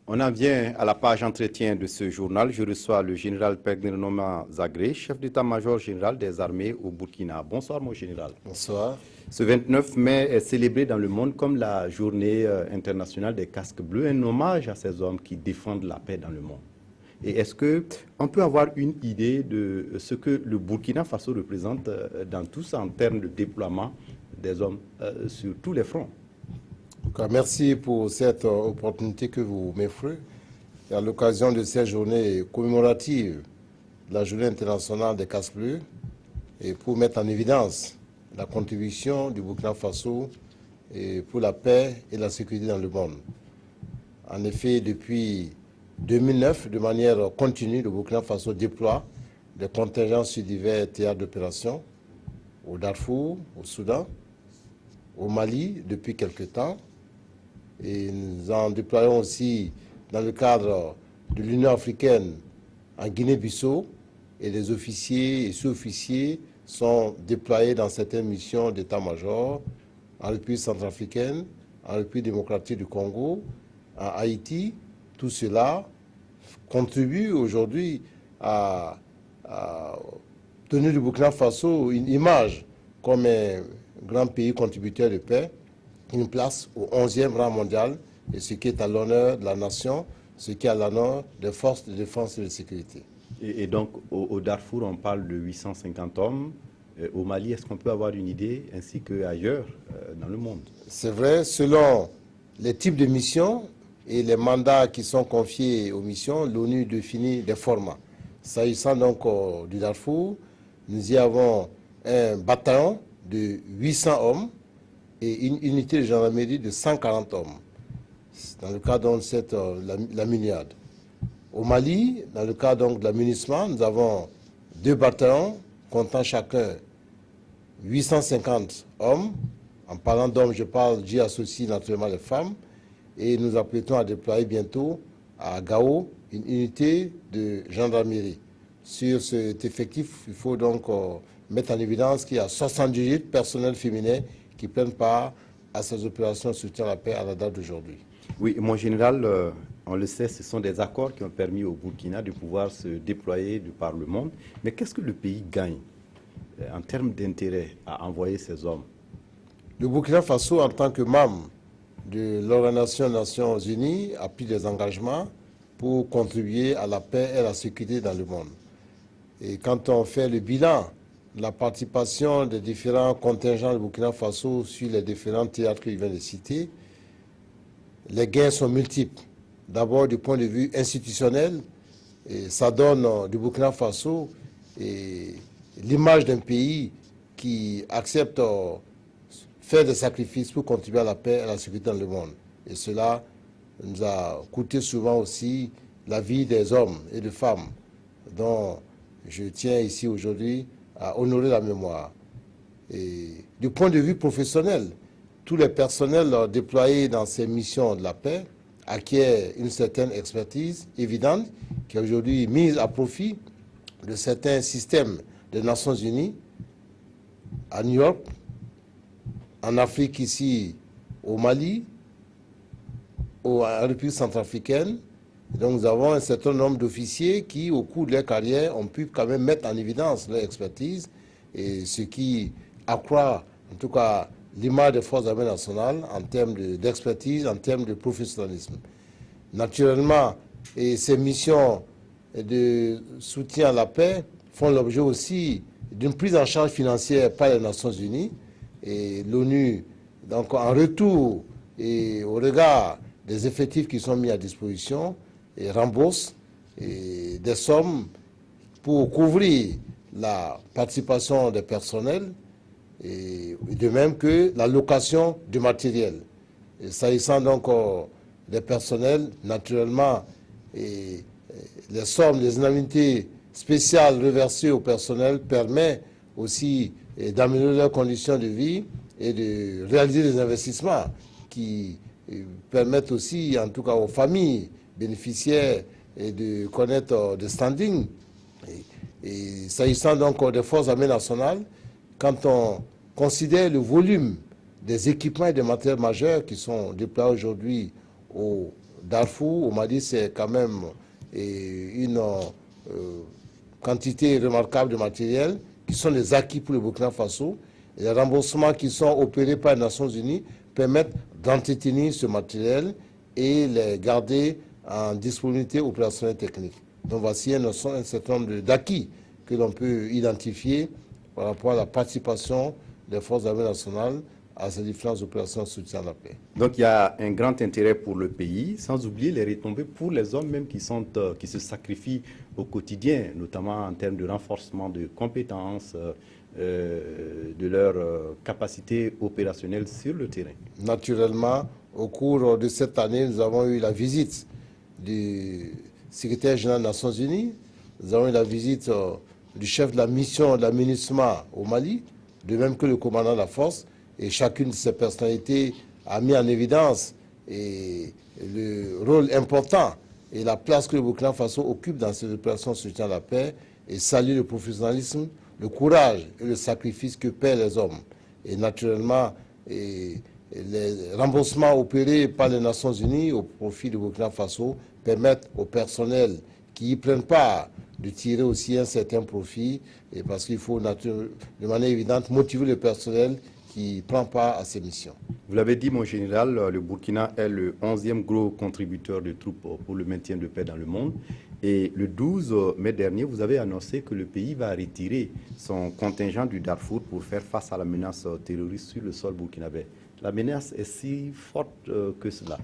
On en vient à la page entretien de ce journal. Je reçois le général Pedrinoma Zagré, chef d'état-major général des armées au Burkina. Bonsoir, mon général. Bonsoir. Ce 29 mai est célébré dans le monde comme la journée internationale des casques bleus, un hommage à ces hommes qui défendent la paix dans le monde. Et est-ce qu'on peut avoir une idée de ce que le Burkina Faso représente dans tout ça en termes de déploiement des hommes sur tous les fronts? Merci pour cette opportunité que vous m'offrez. À l'occasion de cette journée commémorative, la journée internationale des casques bleus, et pour mettre en évidence la contribution du Burkina Faso pour la paix et la sécurité dans le monde. En effet, depuis 2009, de manière continue, le Burkina Faso déploie des contingents sur divers théâtres d'opération, au Darfour, au Soudan, au Mali depuis quelque temps. Et nous en déployons aussi dans le cadre de l'Union africaine en Guinée-Bissau, et les officiers et sous-officiers sont déployés dans certaines missions d'état-major en République centrafricaine, en République démocratique du Congo, en Haïti. Tout cela contribue aujourd'hui à donner du Burkina Faso une image comme un grand pays contributeur de paix, une place au 11e rang mondial, et ce qui est à l'honneur de la nation, ce qui est à l'honneur des forces de défense et de sécurité. Et donc, au Darfour, on parle de 850 hommes. Au Mali, est-ce qu'on peut avoir une idée, ainsi qu'ailleurs dans le monde? C'est vrai, selon les types de missions et les mandats qui sont confiés aux missions, l'ONU définit des formats. S'agissant donc du Darfour, nous y avons un bataillon de 800 hommes et une unité de gendarmerie de 140 hommes, dans le cadre de la MINUAD. Au Mali, dans le cadre donc de la MINUSMA, nous avons 2 bataillons comptant chacun 850 hommes. En parlant d'hommes, j'y associe naturellement les femmes. Et nous apprêtons à déployer bientôt à Gao une unité de gendarmerie. Sur cet effectif, il faut donc mettre en évidence qu'il y a 78 personnels féminins qui prennent part à ces opérations de soutien à la paix à la date d'aujourd'hui. Oui, mon général, on le sait, ce sont des accords qui ont permis au Burkina de pouvoir se déployer de par le monde. Mais qu'est-ce que le pays gagne en termes d'intérêt à envoyer ces hommes? Le Burkina Faso, en tant que membre de l'Organisation des Nations Unies, a pris des engagements pour contribuer à la paix et à la sécurité dans le monde. Et quand on fait le bilan de la participation des différents contingents du Burkina Faso sur les différents théâtres que je viens de citer, les gains sont multiples. D'abord, du point de vue institutionnel, et ça donne du Burkina Faso l'image d'un pays qui accepte faire des sacrifices pour contribuer à la paix et à la sécurité dans le monde. Et cela nous a coûté souvent aussi la vie des hommes et des femmes, dont je tiens ici aujourd'hui à honorer la mémoire. Et du point de vue professionnel, tous les personnels déployés dans ces missions de la paix acquièrent une certaine expertise évidente qui est aujourd'hui mise à profit de certains systèmes des Nations Unies à New York, en Afrique ici, au Mali, en République centrafricaine. Donc nous avons un certain nombre d'officiers qui, au cours de leur carrière, ont pu quand même mettre en évidence leur expertise, et ce qui accroît en tout cas l'image des forces armées nationales en termes d'expertise, en termes de professionnalisme. Naturellement, et ces missions de soutien à la paix font l'objet aussi d'une prise en charge financière par les Nations Unies, et l'ONU, donc en retour et au regard des effectifs qui sont mis à disposition, et rembourse des sommes pour couvrir la participation des personnels, et de même que la location du matériel. Et s'agissant donc des personnels, naturellement, les sommes des indemnités spéciales reversées au personnel permettent aussi d'améliorer leurs conditions de vie et de réaliser des investissements qui permettent aussi, en tout cas aux familles bénéficiaires, de connaître des standings. Et s'agissant donc des forces armées nationales, quand on considère le volume des équipements et des matériels majeurs qui sont déployés aujourd'hui au Darfour, au Mali, c'est quand même une quantité remarquable de matériel qui sont les acquis pour le Burkina Faso. Et les remboursements qui sont opérés par les Nations Unies permettent d'entretenir ce matériel et les garder en disponibilité opérationnelle technique. Donc voici un certain nombre d'acquis que l'on peut identifier par rapport à la participation des forces armées nationales à ces différentes opérations de soutien à la paix. Donc il y a un grand intérêt pour le pays, sans oublier les retombées pour les hommes même qui se sacrifient au quotidien, notamment en termes de renforcement de compétences, de leur capacité opérationnelle sur le terrain. Naturellement, au cours de cette année, nous avons eu la visite du secrétaire général des Nations Unies, nous avons eu la visite du chef de la mission de la MINUSMA au Mali, de même que le commandant de la force, et chacune de ces personnalités a mis en évidence le rôle important et la place que le Burkina Faso occupe dans ces opérations de soutien à la paix, et salue le professionnalisme, le courage et le sacrifice que paient les hommes. Et naturellement, les remboursements opérés par les Nations Unies au profit du Burkina Faso permettent au personnel qui y prennent part de tirer aussi un certain profit, et parce qu'il faut de manière évidente motiver le personnel qui prend part à ces missions. Vous l'avez dit, mon général, le Burkina est le 11e gros contributeur de troupes pour le maintien de paix dans le monde. Et le 12 mai dernier, vous avez annoncé que le pays va retirer son contingent du Darfour pour faire face à la menace terroriste sur le sol burkinabé. La menace est si forte que cela.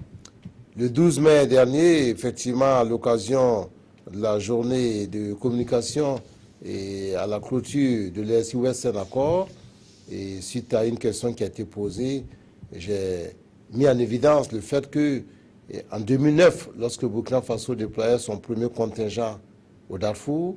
Le 12 mai dernier, effectivement, à l'occasion de la journée de communication et à la clôture de l'ESI Western Accord, et suite à une question qui a été posée, j'ai mis en évidence le fait que en 2009, lorsque Burkina Faso déployait son premier contingent au Darfour,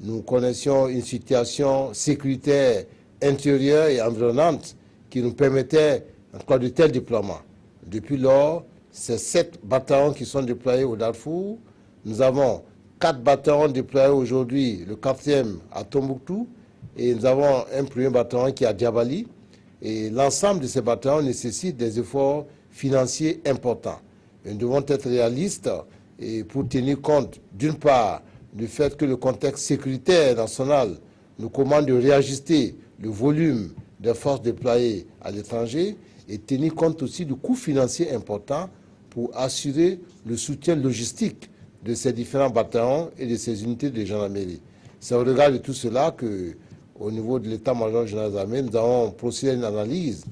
nous connaissions une situation sécuritaire intérieure et environnante qui nous permettait encore de tels déploiements. Depuis lors, c'est 7 bataillons qui sont déployés au Darfour. Nous avons 4 bataillons déployés aujourd'hui, le 4e à Tombouctou, et nous avons un premier bataillon qui est à Djabali. Et l'ensemble de ces bataillons nécessite des efforts financiers importants. Et nous devons être réalistes et pour tenir compte, d'une part, du fait que le contexte sécuritaire national nous commande de réajuster le volume des forces déployées à l'étranger, et tenir compte aussi du coût financier important pour assurer le soutien logistique de ces différents bataillons et de ces unités de gendarmerie. C'est au regard de tout cela que, au niveau de l'état-major général des armées, nous avons procédé à une analyse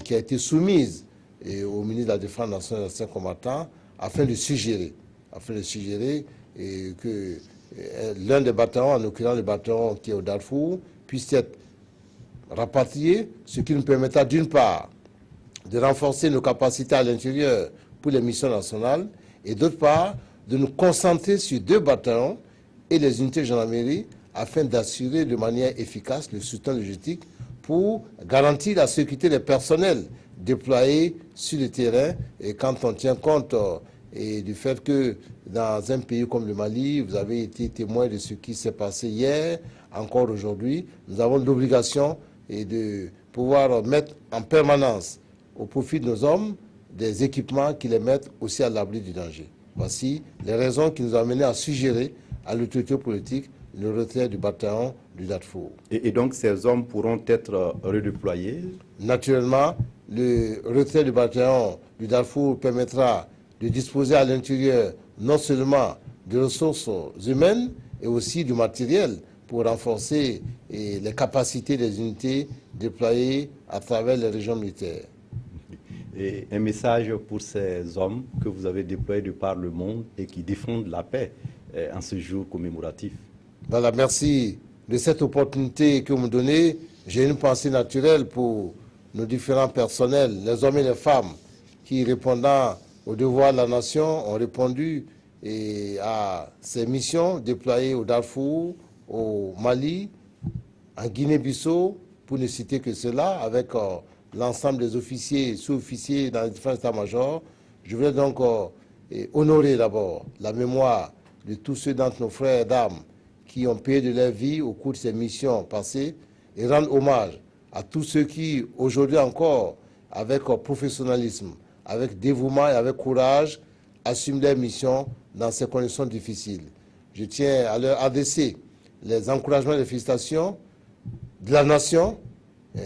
qui a été soumise au ministre de la Défense nationale et des anciens combattants afin de suggérer que l'un des bataillons, en l'occurrence le bataillon qui est au Darfour, puisse être rapatrié, ce qui nous permettra d'une part de renforcer nos capacités à l'intérieur pour les missions nationales, et d'autre part de nous concentrer sur 2 bataillons et les unités de gendarmerie afin d'assurer de manière efficace le soutien logistique pour garantir la sécurité des personnels déployés sur le terrain. Et quand on tient compte du fait que dans un pays comme le Mali, vous avez été témoin de ce qui s'est passé hier, encore aujourd'hui, nous avons l'obligation de pouvoir mettre en permanence au profit de nos hommes des équipements qui les mettent aussi à l'abri du danger. Voici les raisons qui nous ont amenés à suggérer à l'autorité politique le retrait du bataillon du Darfour. Et donc ces hommes pourront être redéployés? Naturellement, le retrait du bataillon du Darfour permettra de disposer à l'intérieur non seulement de ressources humaines et aussi du matériel pour renforcer les capacités des unités déployées à travers les régions militaires. Et un message pour ces hommes que vous avez déployés de par le monde et qui défendent la paix en ce jour commémoratif. Voilà, merci de cette opportunité que vous me donnez. J'ai une pensée naturelle pour nos différents personnels, les hommes et les femmes, qui, répondant aux devoirs de la nation, ont répondu à ces missions déployées au Darfour, au Mali, en Guinée-Bissau, pour ne citer que cela, avec l'ensemble des officiers, sous-officiers dans les différents états-majors. Je voudrais donc honorer d'abord la mémoire de tous ceux d'entre nos frères et dames qui ont payé de leur vie au cours de ces missions passées, et rendre hommage à tous ceux qui, aujourd'hui encore, avec professionnalisme, avec dévouement et avec courage, assument leur mission dans ces conditions difficiles. Je tiens à leur adresser les encouragements et les félicitations de la nation,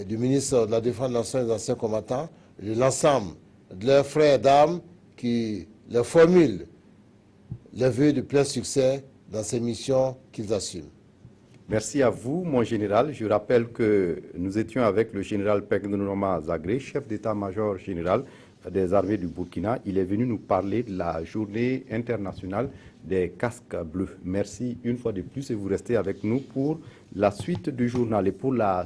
du ministre de la Défense de la Nation et des anciens combattants, de l'ensemble de leurs frères d'armes qui leur formulent les vœux de plein succès dans ces missions qu'ils assument. Merci à vous, mon général. Je rappelle que nous étions avec le général Pegnoroma Zagré, chef d'état-major général des armées du Burkina. Il est venu nous parler de la journée internationale des casques bleus. Merci une fois de plus et vous restez avec nous pour la suite du journal. Et pour la